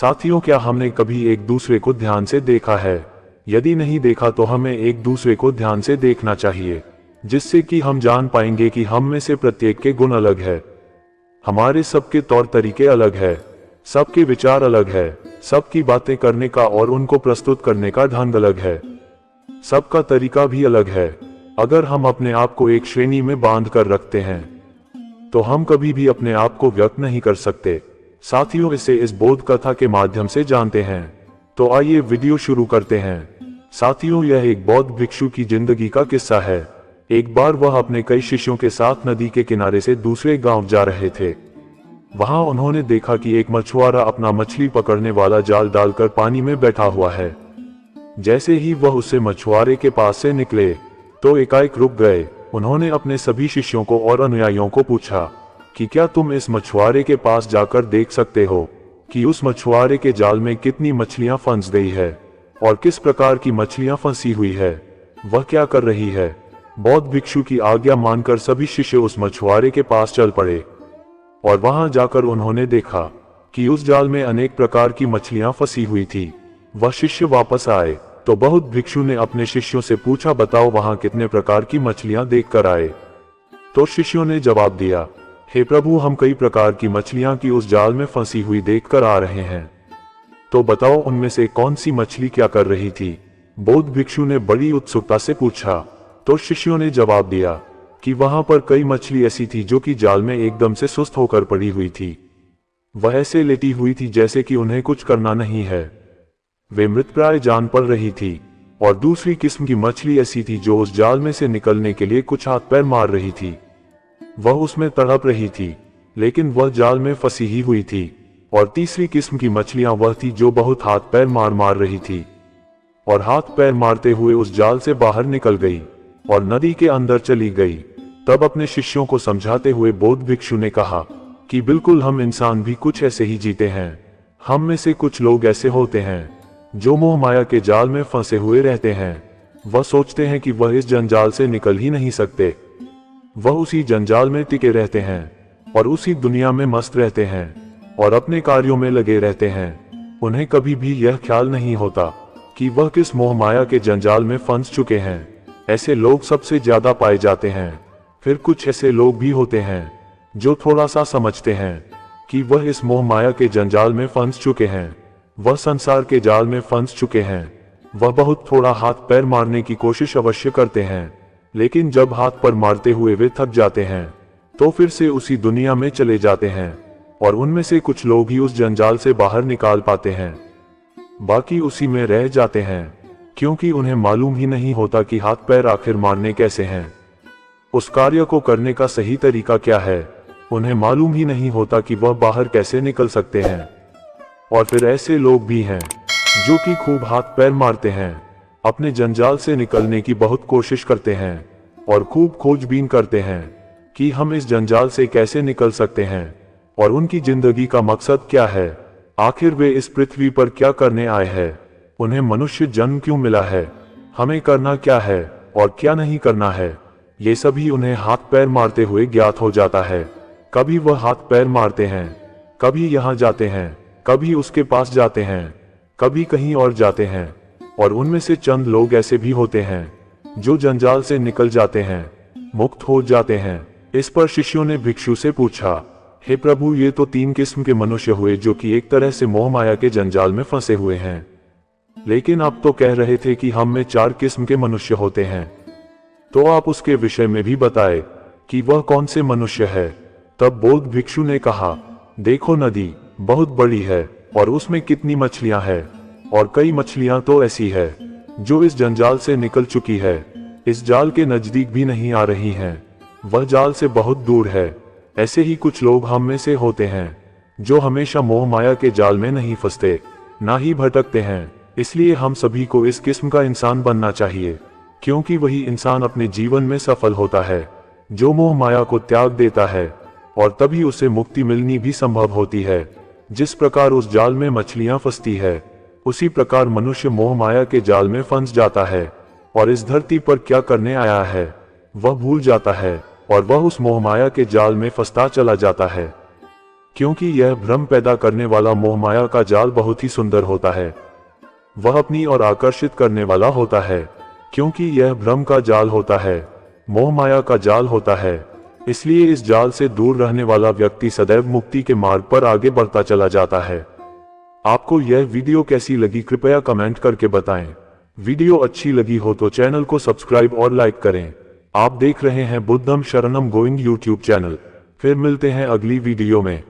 साथियों, क्या हमने कभी एक दूसरे को ध्यान से देखा है? यदि नहीं देखा तो हमें एक दूसरे को ध्यान से देखना चाहिए, जिससे कि हम जान पाएंगे कि हम में से प्रत्येक के गुण अलग है। हमारे सबके तौर तरीके अलग है, सबके विचार अलग है, सबकी बातें करने का और उनको प्रस्तुत करने का ढंग अलग है, सबका तरीका भी अलग है। अगर हम अपने आप को एक श्रेणी में बांध कर रखते हैं तो हम कभी भी अपने आप को व्यक्त नहीं कर सकते। साथियों, इसे इस बोध कथा के माध्यम से जानते हैं। तो आइए वीडियो शुरू करते हैं। साथियों, यह एक बौद्ध भिक्षु की जिंदगी का किस्सा है। एक बार वह अपने कई शिष्यों के साथ नदी के किनारे से दूसरे गांव जा रहे थे। वहां उन्होंने देखा कि एक मछुआरा अपना मछली पकड़ने वाला जाल डालकर पानी में बैठा हुआ है। जैसे ही वह उससे मछुआरे के पास से निकले तो एकाएक रुक गए। उन्होंने अपने सभी शिष्यों को और अनुयायियों को पूछा कि क्या तुम इस मछुआरे के पास जाकर देख सकते हो कि उस मछुआरे के जाल में कितनी मछलियां फंस गई है और किस प्रकार की मछलियां फंसी हुई है, वह क्या कर रही है। बौद्ध भिक्षु की आज्ञा मानकर सभी शिष्य उस मछुआरे के पास चल पड़े और वहां जाकर उन्होंने देखा कि उस जाल में अनेक प्रकार की मछलियां फंसी हुई थी। वह शिष्य वापस आए तो बौद्ध भिक्षु ने अपने शिष्यों से पूछा, बताओ वहां कितने प्रकार की मछलियां देखकर आए। तो शिष्यों ने जवाब दिया, हे प्रभु, हम कई प्रकार की मछलियां की उस जाल में फंसी हुई देखकर आ रहे हैं। तो बताओ उनमें से कौन सी मछली क्या कर रही थी। बौद्ध भिक्षु ने बड़ी उत्सुकता से पूछा। तो शिष्यों ने जवाब दिया कि वहां पर कई मछली ऐसी थी जो कि जाल में एकदम से सुस्त होकर पड़ी हुई थी। वह ऐसे लेटी हुई थी जैसे कि उन्हें कुछ करना नहीं है। वे मृतप्राय जान पड़ रही थी। और दूसरी किस्म की मछली ऐसी थी जो उस जाल में से निकलने के लिए कुछ हाथ पैर मार रही थी। वह उसमें तड़प रही थी, लेकिन वह जाल में फंसी ही हुई थी। और तीसरी किस्म की मछलियां वह थी जो बहुत हाथ पैर मार रही थी और हाथ पैर मारते हुए उस जाल से बाहर निकल गई और नदी के अंदर चली गई। तब अपने शिष्यों को समझाते हुए बौद्ध भिक्षु ने कहा कि बिल्कुल हम इंसान भी कुछ ऐसे ही जीते हैं। हम में से कुछ लोग ऐसे होते हैं जो मोह माया के जाल में फंसे हुए रहते हैं। वह सोचते हैं कि वह इस जंजाल से निकल ही नहीं सकते। वह उसी जंजाल में टिके रहते हैं और उसी दुनिया में मस्त रहते हैं और अपने कार्यों में लगे रहते हैं। उन्हें कभी भी यह ख्याल नहीं होता कि वह किस मोह माया के जंजाल में फंस चुके हैं। ऐसे लोग सबसे ज्यादा पाए जाते हैं। फिर कुछ ऐसे लोग भी होते हैं जो थोड़ा सा समझते हैं कि वह इस मोह माया के जंजाल में फंस चुके हैं, वह संसार के जाल में फंस चुके हैं। वह बहुत थोड़ा हाथ पैर मारने की कोशिश अवश्य करते हैं, लेकिन जब हाथ पर मारते हुए वे थक जाते हैं तो फिर से उसी दुनिया में चले जाते हैं। और उनमें से कुछ लोग ही उस जंजाल से बाहर निकाल पाते हैं, बाकी उसी में रह जाते हैं, क्योंकि उन्हें मालूम ही नहीं होता कि हाथ पैर आखिर मारने कैसे हैं, उस कार्य को करने का सही तरीका क्या है। उन्हें मालूम ही नहीं होता कि वह बाहर कैसे निकल सकते हैं। और फिर ऐसे लोग भी हैं जो कि खूब हाथ पैर मारते हैं, अपने जंजाल से निकलने की बहुत कोशिश करते हैं और खूब खोजबीन करते हैं कि हम इस जंजाल से कैसे निकल सकते हैं और उनकी जिंदगी का मकसद क्या है, आखिर वे इस पृथ्वी पर क्या करने आए हैं, उन्हें मनुष्य जन्म क्यों मिला है, हमें करना क्या है और क्या नहीं करना है। ये सभी उन्हें हाथ पैर मारते हुए ज्ञात हो जाता है। कभी वह हाथ पैर मारते हैं, कभी यहाँ जाते हैं, कभी उसके पास जाते हैं, कभी कहीं और जाते हैं। और उनमें से चंद लोग ऐसे भी होते हैं जो जंजाल से निकल जाते हैं, मुक्त हो जाते हैं। इस पर शिष्यों ने भिक्षु से पूछा, हे प्रभु, ये तो 3 किस्म के मनुष्य हुए जो कि एक तरह से मोह माया के जंजाल में फंसे हुए हैं, लेकिन आप तो कह रहे थे कि हम में 4 किस्म के मनुष्य होते हैं। तो आप उसके विषय में भी बताए कि वह कौन से मनुष्य है। तब बौद्ध भिक्षु ने कहा, देखो, नदी बहुत बड़ी है और उसमें कितनी मछलियां हैं, और कई मछलियां तो ऐसी है जो इस जंजाल से निकल चुकी है, इस जाल के नजदीक भी नहीं आ रही हैं, वह जाल से बहुत दूर है। ऐसे ही कुछ लोग हम में से होते हैं जो हमेशा मोह माया के जाल में नहीं फंसते, ना ही भटकते हैं। इसलिए हम सभी को इस किस्म का इंसान बनना चाहिए, क्योंकि वही इंसान अपने जीवन में सफल होता है जो मोह माया को त्याग देता है, और तभी उसे मुक्ति मिलनी भी संभव होती है। जिस प्रकार उस जाल में मछलियां फंसती है, उसी प्रकार मनुष्य मोह माया के जाल में फंस जाता है और इस धरती पर क्या करने आया है वह भूल जाता है और वह उस मोह माया के जाल में फंसता चला जाता है। क्योंकि यह भ्रम पैदा करने वाला मोहमाया का जाल बहुत ही सुंदर होता है। वह अपनी ओर आकर्षित करने वाला होता है, क्योंकि यह भ्रम का जाल होता है, मोहमाया का जाल होता है। इसलिए इस जाल से दूर रहने वाला व्यक्ति सदैव मुक्ति के मार्ग पर आगे बढ़ता चला जाता है। आपको यह वीडियो कैसी लगी कृपया कमेंट करके बताएं। वीडियो अच्छी लगी हो तो चैनल को सब्सक्राइब और लाइक करें। आप देख रहे हैं बुद्धम शरणम गोइंग यूट्यूब चैनल। फिर मिलते हैं अगली वीडियो में।